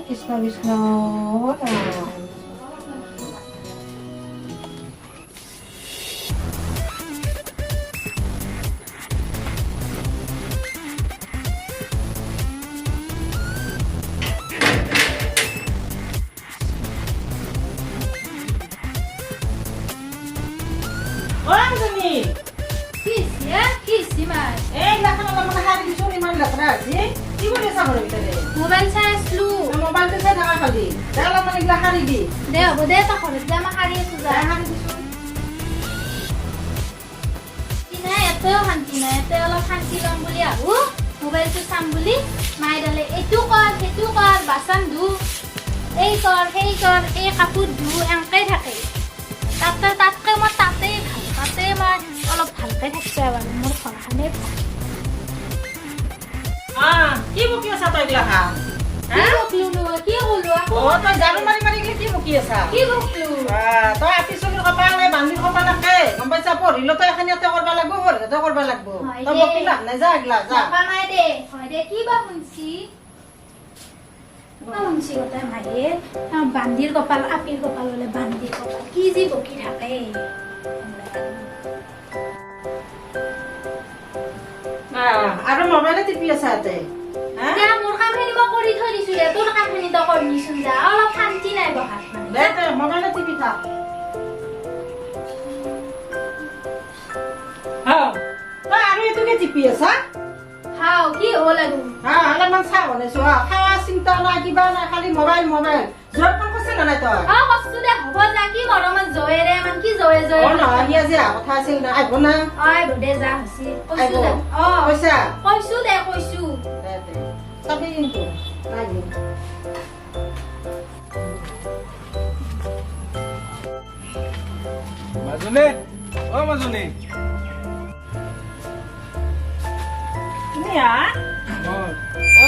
Krishna Krishna mobile চাই আছিলো মোবাইলটো চাই থাকা খালি অলপমান এইবিলাক সাৰি দি দে হ'ব দে তই ঘৰত যা মই সাৰি আছো যা সাৰি দিছো নাই এতেও শান্তি নাই এতে অলপ শান্তি ল'ম বুলি আহো মোবাইলটো চাম বুলি মায়ে ডালে এইটো কৰ সেইটো কৰ বাচন ধু এই কৰ সেই কৰ এই কাপোৰ ধু এনেকৈ থাকে তাতকৈ মই তাতেই মই অলপ ভালকৈ থাকিছে মানে মোৰ ঘৰখনেই কি বকি আছা তই এইগিলা খান কি বকলো নো কি ক'লো আকৌ তই জাৰু মাৰি মাৰি কি বকি আছা কি বকলো তই আপি চলিৰ কপাল নাই বান্ধি কপাল নাকে গম পাইছা পঢ়িলে তই এখানিতে কৰিব লাগিব পঢ়িলে কৰিব লাগিব তই বকি লাভ নাই যা এইগিলা যা নাই দে হয় দে কি বা শুনছি শুনছি গোটাই মায়ে বান্দিৰ কপাল আপিৰ কপাল হলে বান্দিৰ কপাল কি যি বকি থাকে আৰু মোবাইলে টিপি আছা ইয়াতে মোৰ কামখিনি মই কৰি থৈ দিছো দে তোৰ কামখিনি তই কৰি নিচোন যা অলপ শান্তি নাই বহাত মানে দে মোবাইলে টিপি থাক তই আৰু এইটোকে টিপি আছা হাও কি হ'ল আৰু অলপমান চাহ বনাইছো খাৱা চিন্তা নাই কিবা নাই খালি মোবাইল জয় ফোন কৰিছে নাই তই কষ্ট দে হ'ব যা কি গৰমত জয়েৰে মান কি জয়ে নহয় সি আজি কথা আছিল না আহিব না দে যা হৈছে কৈছো দে পইচা কৈছো চাবি কিন্তু নাহি মাজনী মাজনী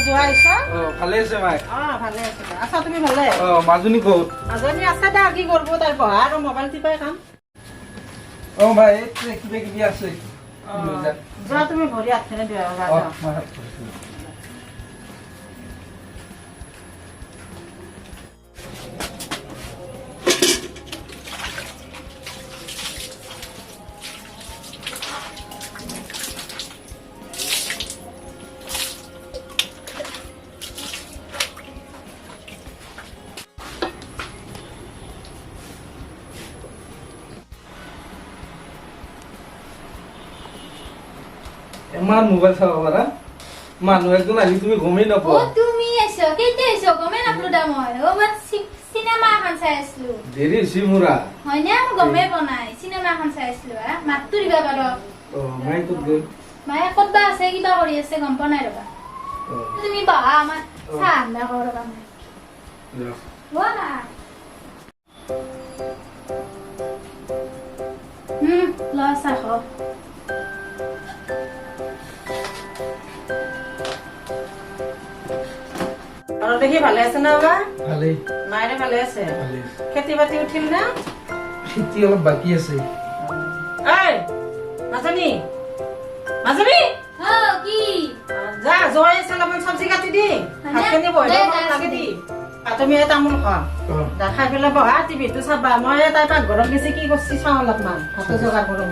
যোৱা আহিছা ভালে আছে মাই ভালে আছে আছা তুমি ভালে মাজনী ক'ত মাজনী আছে দে কি কৰিব তাই পঢ়া আৰু মোবাইল টিপাই কাম ভাই কিবা কিবি আছে যোৱা তুমি ভৰি হাতখনে দিয়া ইমান মোবাইল চাব পাৰা মানুহ একজন আহি তুমি গমেই নাপোৱা তুমি আইছো কেতিয়া আইছো গমেই নাপলো দা মই চিনেমা এখন চাই আছিলো দেৰি হৈছে মোৰা হয় না মই গমেই পোৱা নাই চিনেমা এখন চাই আছিলো মাতটো দিবা পাৰ মাই ক'ত গ'ল মায়ে ক'তবা আছে কিবা কৰি আছে গম পোৱা নাই ৰবা তুমি বহা আমাৰ চাহ আন্দা কৰ ৰবা হোৱা না ল চাহ খাওঁ আৰু দেখি ভালে আছে না বাবা ভালেই মায়েৰে ভালে আছে খেতি বাতি উঠিল না খেতি অলপ বাকী আছে মাজনী কি যা জয় আছে অলপমান চব্জি কাটি দি ভাতখিনি বহি লাগি দি তুমি তামোল খোৱা খাই পেলাই বহা টিভিটো চাবা মই তাই পাকঘৰত গেছি কি কৰিছি চাওঁ অলপমান ভাতো যোগাৰ কৰো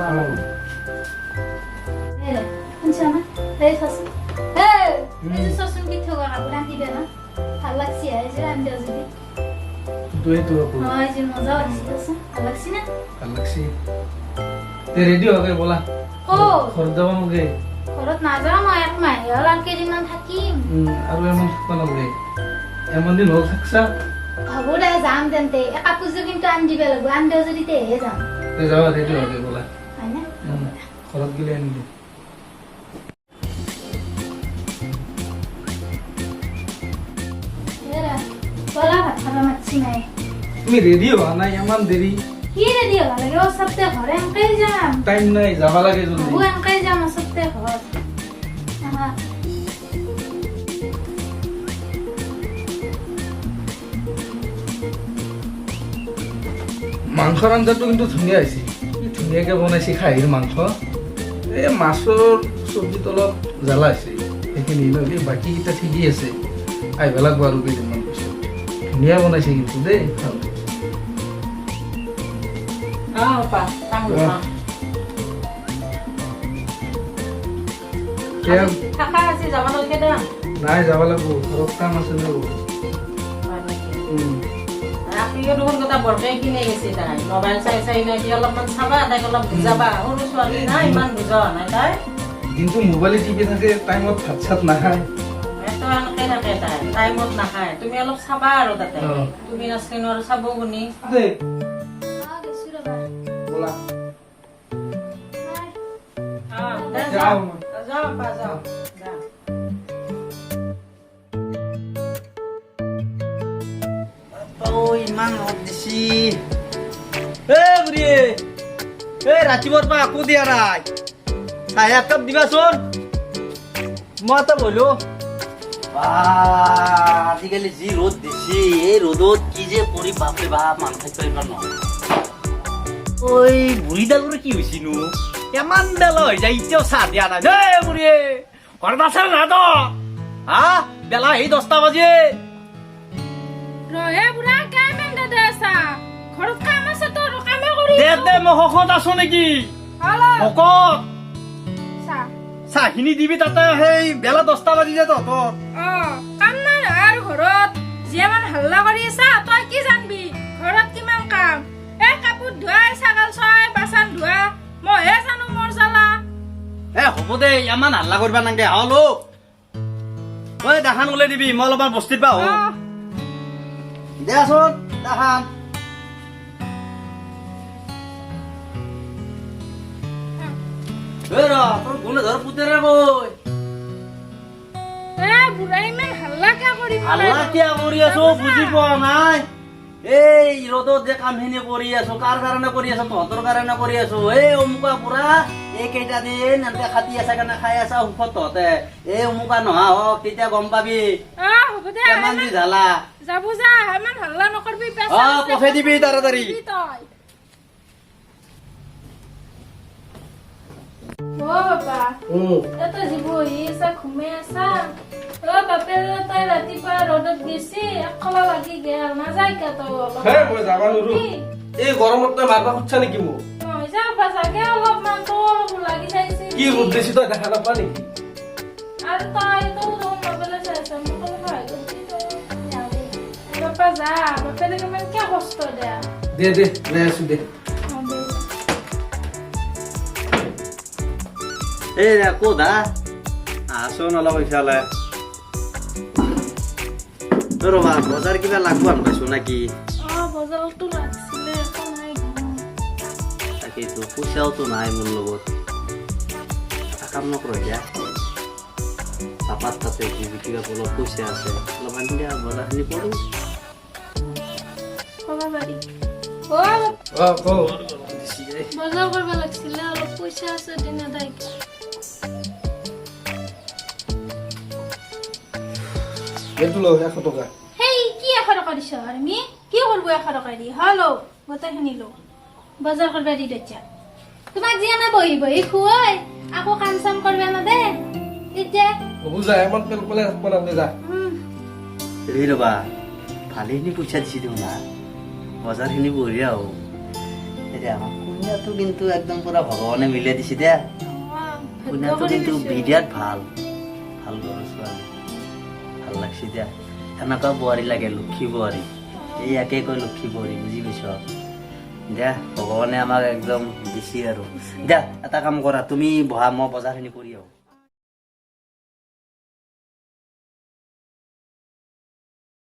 শুনছা না এই চাচোন এই চাচোন কি থকা কাপোৰ আনি দে না ভাল লাগছি যে আনি দিও যদি যে মজা লাগছি দেচোন ভাল লাগছি না ভাল লাগছি ৰেডি হৈ গৈ বলা ঘৰত যাব মোকে ঘৰত নাযাওঁ মই এক মাহে হ'ল আৰু কেইদিনমান থাকিম আৰু এমান থাকবা নালাগে এমান দিন হ'ল থাকছা হ'ব দে যাম তেন্তে কাপোৰযোৰ কিন্তু আনি দিব লাগিব আনি দিও যদি তেহে যাম যাবা ৰেডি হৈ গৈ বলা হয় না ঘৰত গেলে আনি দিম বলা ভাত খাবা মাতছি নাই তুমি ৰেডি হোৱা নাই ইমান দেৰি কি ৰেডি হ'ব লাগে সপ্তে ঘৰ এনেকৈ যাম টাইম নাই যাবা লাগে জলদি এনেকৈ যাম সপ্তে ঘৰ মাংসৰ আঞ্জাটো কিন্তু ধুনীয়া হৈছে ধুনীয়াকৈ বনাইছে খাহীৰ মাংস এই মাছৰ চব্জিটো অলপ জ্বালা হৈছে সেইখিনি বাকীকেইটা ঠিকেই আছে আহিব লাগিব আৰু কেইদিনমান পিছত ধুনীয়া বনাইছে কিন্তু দেই পা তামোল খা থাকা আছে যাব নালাগে দে নাই যাব লাগিব ঘৰত কাম আছে ন আপুনিও দেখোন কথা বৰকে কিনে গৈছে তাই মোবাইল চাই চাই নাকি অলপমান চাবা তাইক অলপ বুজাবা সৰু ছোৱালী নাই ইমান বুজা নাই তাই কিন্তু মোবাইল টিপি থাকে টাইমত ভাত চাত নাখায় এটো আনকে থাকে তাই টাইমত নাখায় তুমি অলপ চাবা আৰু তাতে তুমি নাচকিনো আৰু চাব গুনি বলা যাও যাও পা যাও ইমান ৰ'দ দিছি বুঢ়ী ৰাতিপুৱাৰ পৰা আকৌ দিয়া নাই চাহ একাপ দিবাচোন মই এটা বলো আজিকালি যি ৰ'দ দিছি এই ৰ'দত কি যে পৰি বাপৰে বাপ মানুহ থাকিব ইমান নহয় ঐ বুঢ়ীডালৰ কি হৈছিনো ইমান বেলা হৈ যায় এতিয়াও চাহ দিয়া নাই দেই বুঢ়ী ঘৰত আছে না তো হা বেলা সেই 10টা বাজে ৰহে বুঢ়া কামে দে আছা ঘৰত কাম আছে তোৰ কামে কৰি দে মই শকত আছো নেকি হলো শকত চা চাহখিনি দিবি তাতে সেই বেলা 10টা বাজি যায় তহঁতৰ কাম নাই আৰু ঘৰত যিমান হাল্লা কৰি আছা তই কি জানবি ঘৰত কিমান কাম কাপোৰ ধোৱা ছাগল চৰাই বাচন ধোৱা মইহে জানো মোৰ জ্বালা হ'ব দে ইমান হাল্লা কৰিব নালাগে হলো ঐ দাখান ওলাই দিবি মই অলপমান বস্তিত পাওঁ দেচোন দাখান তোৰ গুণধৰ পুতেৰে কৈ বুঢ়া ইমান হাল্লা কিয় কৰি হাল্লা কিয় কৰি আছো বুজি পোৱা নাই এই ৰ'দত যে কামখিনি কৰি আছো কাৰ কাৰণে কৰি আছো তহঁতৰ কাৰণে কৰি আছো এই অমুকা পুৰা এই কেইটা দিন এনেকে খাটি আছে কাৰণে খাই আছা সুখত তহঁতে এই অমুকা নহা হওক তেতিয়া গম পাবি হ'ব দে কিমান দি ঝালা যাব যা ইমান হাল্লা নকৰবি পঠাই দিবি তাড়াতাড়ি তই বাবা এত জীৱ হৈ আছা ঘুমাই আছা বাপে তই ৰাতিপুৱা ৰ'দত গেছি একলা লাগি গেল নাযায় কে তই মই যাব নোৱাৰো এই গৰমত তই মাৰবা খুজছা নেকি মোক যাবা চাগে অলপমান তো লাগি যাইছে কি ৰূপ দিছি তই দেখা নাপা নেকি আৰু তই তো মোবাইলে চাই আছা মোক ভাই বাপা যা বাপে কিমান কিয় কষ্ট দে লৈ আছো দে এই ক'তা আছোন অলপ ইফালে ৰবা বজাৰ কিবা লাগব পাইছো নাকি বজাৰতো লাগিছিলে একো নাই তাকেইতো পইচাওতো নাই মোৰ লগত এটা কাম নকৰো দিয়া পাপাত তাতে কিবা অলপ পইচা আছে অলপ আনি দিয়া বজাৰখিনি কৰোঁ ক'ব পাৰি বজাৰ কৰিব লাগিছিলে অলপ পইচা আছে দিনে দায়িত্ব এইটো ল 100 টকা হেই কি 100 টকা দিছ আমি কি করব 100 টাকা দি হলো গোটেইখিনি লো বাজাৰ কৰিব দি দেছা তোমাক জিয়া না বহি বহি খুৱাই আকৌ কাম চাম কৰবে না দে এতিয়া বুজা এমন পেলে ৰাখব নালাগে যা এই ৰবা ভালেখিনি পইচা দিছি দিওঁ না বজাৰখিনি বঢ়িয়া হ'ব এতিয়া আমাৰ কুনিয়াটো কিন্তু একদম পুৰা ভগৱানে মিলাই দিছে দে কুনিয়াটো কিন্তু বিৰাট ভাল ভাল ঘৰৰ ছোৱালী ভাল লাগছে দিয়া এনেকুৱা বোৱাৰী লাগে লক্ষী বোৱাৰী এই একে কয় লক্ষী বোৱাৰী বুজি পাইছ দিয়া ভগৱানে আমাক একদম দিছে আৰু দিয়া এটা কাম কৰা তুমি বহা মই বজাৰখিনি কৰি আহোঁ